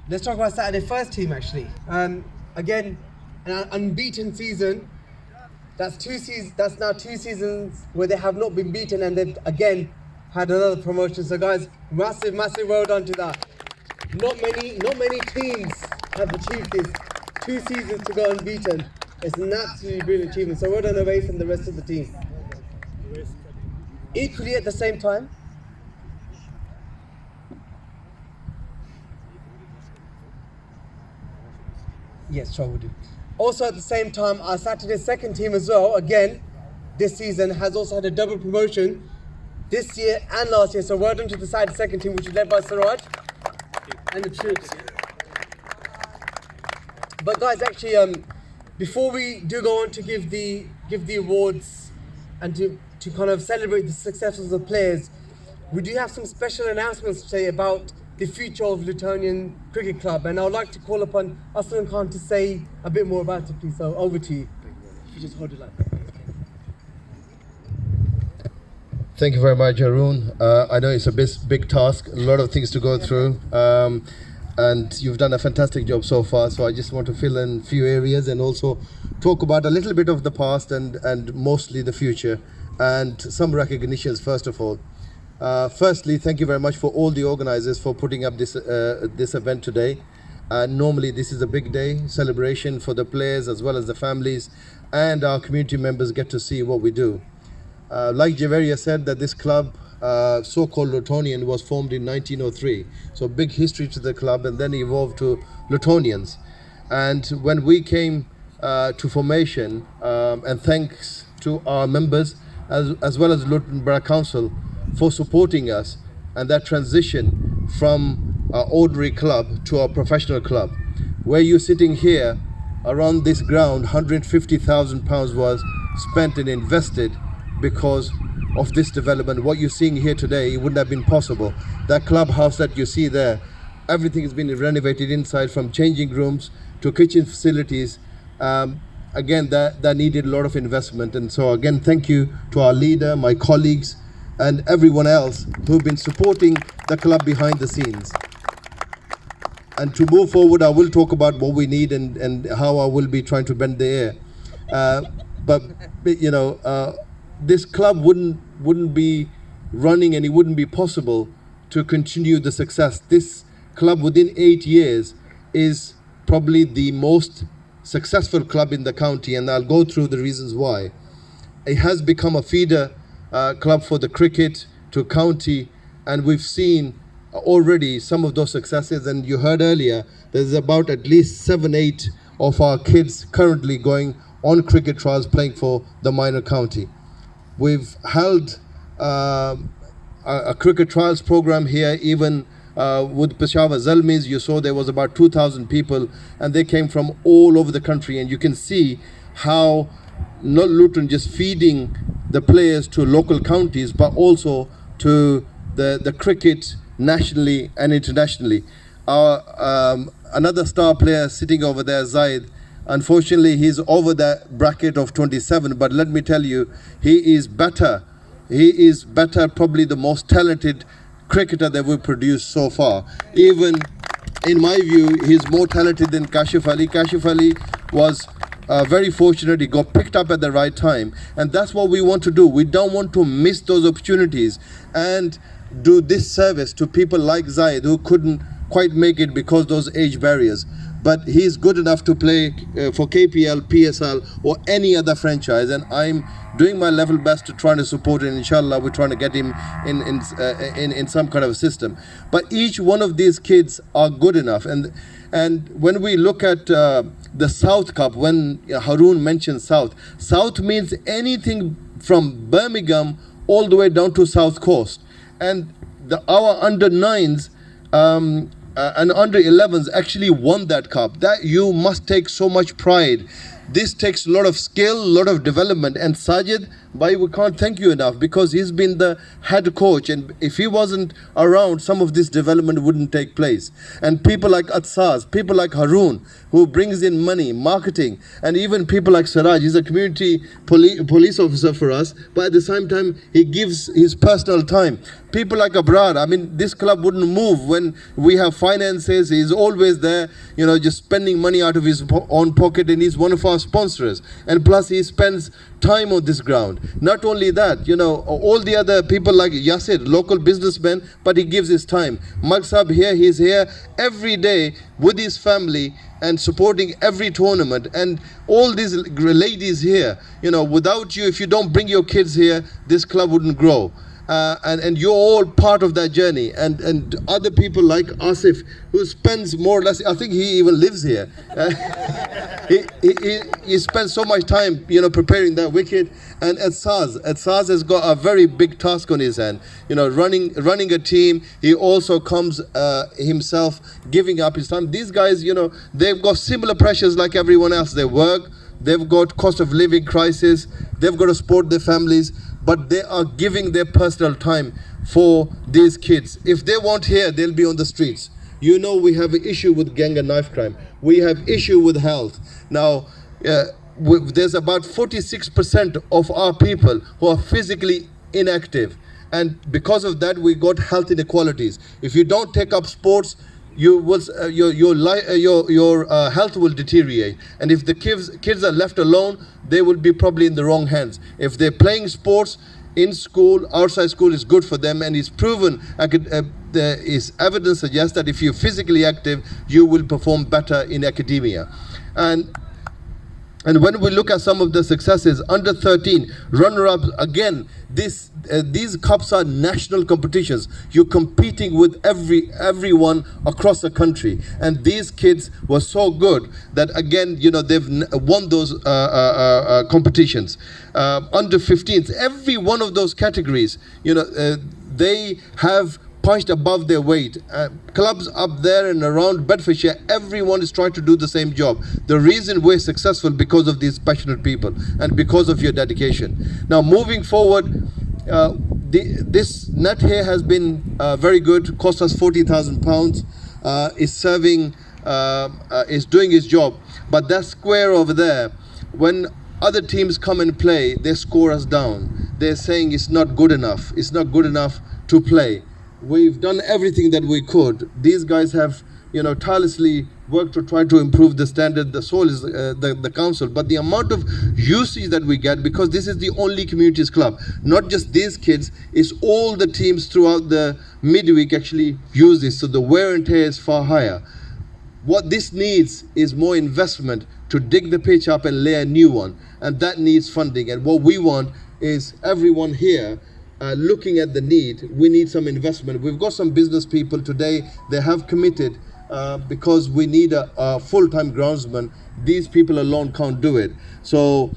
let's talk about Saturday first team actually. Again, an unbeaten season. That's now two seasons where they have not been beaten, and they've again had another promotion. So guys, massive well done to that. Not many teams have achieved this. 2 seasons to go unbeaten. It's an absolutely brilliant achievement. So well done Awais and the rest of the team. Equally at the same time, yes, sure will do. Also at the same time, our Saturday second team as well, again, this season has also had a double promotion this year and last year. So well done to the Saturday second team, which is led by Siraj and the troops. But guys, actually, before we do go on to give the awards and to kind of celebrate the successes of the players, we do have some special announcements today about the future of Lutonian Cricket Club, and I would like to call upon Aslam Khan to say a bit more about it, please. So over to you. If you just hold it like that. Thank you very much, Arun. I know it's a big task, a lot of things to go through, and you've done a fantastic job so far. So I just want to fill in a few areas and also talk about a little bit of the past and mostly the future, and some recognitions first of all. Firstly, thank you very much for all the organizers for putting up this event today. Normally this is a big day, celebration for the players as well as the families, and our community members get to see what we do. Like Javeria said, that this club, so-called Lutonian, was formed in 1903. So big history to the club, and then evolved to Lutonians. And when we came to formation, and thanks to our members as well as Luton Borough Council for supporting us, and that transition from our ordinary club to our professional club, where you're sitting here around this ground, £150,000 was spent and invested because of this development. What you're seeing here today, it wouldn't have been possible. That clubhouse that you see there, everything has been renovated inside, from changing rooms to kitchen facilities. Again, that needed a lot of investment. And so again, thank you to our leader, my colleagues, and everyone else who've been supporting the club behind the scenes. And to move forward, I will talk about what we need and how I will be trying to bend the air. But you know, this club wouldn't be running, and it wouldn't be possible to continue the success. This club within 8 years is probably the most successful club in the county, and I'll go through the reasons why. It has become a feeder club for the cricket to county, and we've seen already some of those successes. And you heard earlier, there's about at least 7-8 of our kids currently going on cricket trials playing for the minor county. We've held a cricket trials program here, even with Peshawar Zalmis. You saw there was about 2,000 people, and they came from all over the country. And you can see how not Luton just feeding the players to local counties, but also to the cricket nationally and internationally. Our another star player sitting over there, Zaid, unfortunately he's over that bracket of 27, but let me tell you, he is better. He is better, probably the most talented cricketer that we've produced so far. Even in my view, he's more talented than Kashif Ali. Kashif Ali was very fortunate. He got picked up at the right time, and that's what we want to do. We don't want to miss those opportunities and do this service to people like Zaid, who couldn't quite make it because those age barriers. But he's good enough to play for KPL, PSL, or any other franchise, and I'm doing my level best to try to support it. Inshallah, we're trying to get him in some kind of a system. But each one of these kids are good enough, and when we look at the South Cup, when Haroon mentioned South means anything from Birmingham all the way down to South Coast, and our under 9s. And under 11s actually won that cup. That you must take so much pride. This takes a lot of skill, a lot of development. And Sajid, bhai, we can't thank you enough, because he's been the head coach, and if he wasn't around, some of this development wouldn't take place. And people like Atsaz, people like Haroon, who brings in money, marketing, and even people like Siraj. He's a community police officer for us, but at the same time, he gives his personal time. People like Abrar, I mean, this club wouldn't move when we have finances. He's always there, you know, just spending money out of his own pocket, and he's one of our sponsors. And plus, he spends time on this ground. Not only that, you know, all the other people like Yasir, local businessmen, but he gives his time. Magsab here, he's here every day with his family and supporting every tournament. And all these ladies here, you know, without you, if you don't bring your kids here, this club wouldn't grow. And you're all part of that journey. And other people like Asif, who spends more or less, I think he even lives here. He spends so much time, you know, preparing that wicket. And Atsaz has got a very big task on his hand, you know, running a team. He also comes himself, giving up his time. These guys, you know, they've got similar pressures like everyone else. They work, they've got cost of living crisis, they've got to support their families, but they are giving their personal time for these kids. If they weren't here, they'll be on the streets. You know, we have an issue with gang and knife crime. We have issue with health. Now, there's about 46% of our people who are physically inactive. And because of that, we got health inequalities. If you don't take up sports, you will, your health will deteriorate. And if the kids are left alone, they will be probably in the wrong hands. If they're playing sports in school, outside school is good for them, and it's proven, there is evidence suggests that if you're physically active, you will perform better in academia. And when we look at some of the successes, under 13, runner-ups, again, these cups are national competitions. You're competing with everyone across the country. And these kids were so good that, again, you know, they've won those competitions. Under 15s, every one of those categories, you know, they have punched above their weight. Clubs up there and around Bedfordshire, everyone is trying to do the same job. The reason we're successful because of these passionate people and because of your dedication. Now, moving forward, this net here has been very good, cost us £40,000, is serving, is doing his job. But that square over there, when other teams come and play, they score us down. They're saying it's not good enough. It's not good enough to play. We've done everything that we could. These guys have, you know, tirelessly worked to try to improve the standard. The soul is the council, but the amount of usage that we get, because this is the only communities club, not just these kids, it's all the teams throughout the midweek actually use this, so the wear and tear is far higher. What this needs is more investment to dig the pitch up and lay a new one, and that needs funding. And what we want is everyone here looking at the need. We need some investment. We've got some business people today, they have committed because we need a full-time groundsman. These people alone can't do it. So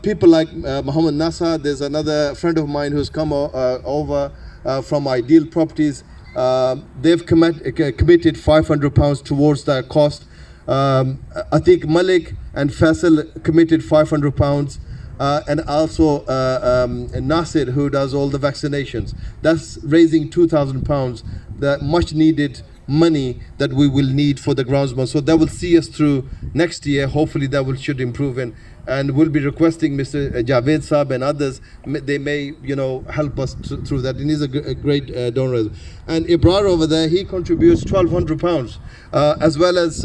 people like Muhammad Nasser, there's another friend of mine who's come over from Ideal Properties. They've committed £500 towards that cost. Atiq Malik and Faisal committed £500. And also Nasir, who does all the vaccinations. That's raising £2,000, the much needed money that we will need for the groundsman. So that will see us through next year. Hopefully that should improve, and we'll be requesting Mr. Javed Saab and others, they may, you know, help us through that. And he's a great donor. And Ibrar over there, he contributes £1,200, as well as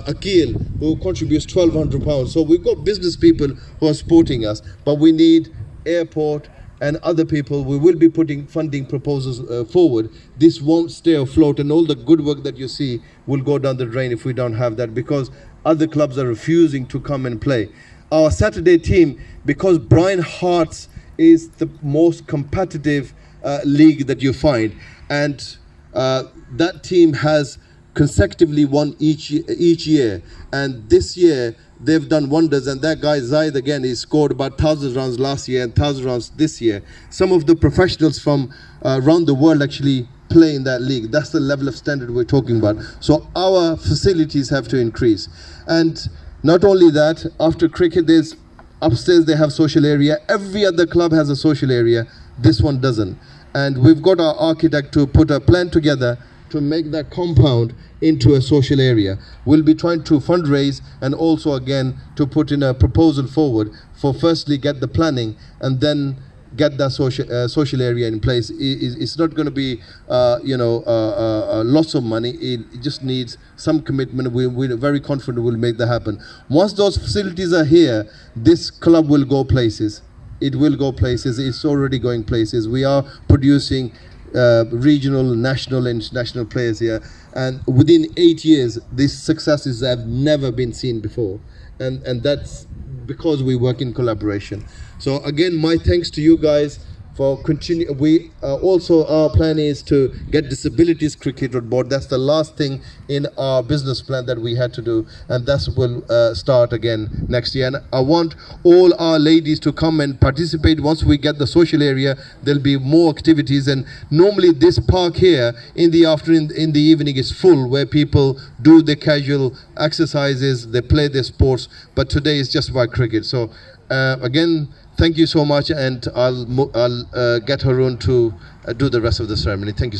Akil, who contributes £1,200. So we've got business people who are supporting us, but we need airport and other people. We will be putting funding proposals forward. This won't stay afloat, and all the good work that you see will go down the drain if we don't have that, because other clubs are refusing to come and play. Our Saturday team, because Brian Hearts is the most competitive league that you find, and that team has consecutively won each year, and this year they've done wonders. And that guy Zaid, again, he scored about 1,000 runs last year and 1,000 runs this year. Some of the professionals from around the world actually play in that league. That's the level of standard we're talking about. So our facilities have to increase. And Not only that, after cricket, there's upstairs they have social area. Every other club has a social area. This one doesn't. And we've got our architect to put a plan together to make that compound into a social area. We'll be trying to fundraise and also again to put in a proposal forward for firstly get the planning and then get that social area in place. It's not going to be lots of money. It just needs some commitment. We're very confident we'll make that happen. Once those facilities are here, this club will go places. It will go places. It's already going places. We are producing regional, national and international players here, and within 8 years these successes have never been seen before, and that's because we work in collaboration. So again, my thanks to you guys for continue. We also, our plan is to get disabilities cricket on board. That's the last thing in our business plan that we had to do, and that will start again next year. And I want all our ladies to come and participate. Once we get the social area, there'll be more activities, and normally this park here in the afternoon, in the evening is full, where people do the casual exercises, they play their sports, but today is just about cricket. So again, thank you so much, and I'll get Haroon to do the rest of the ceremony. Thank you.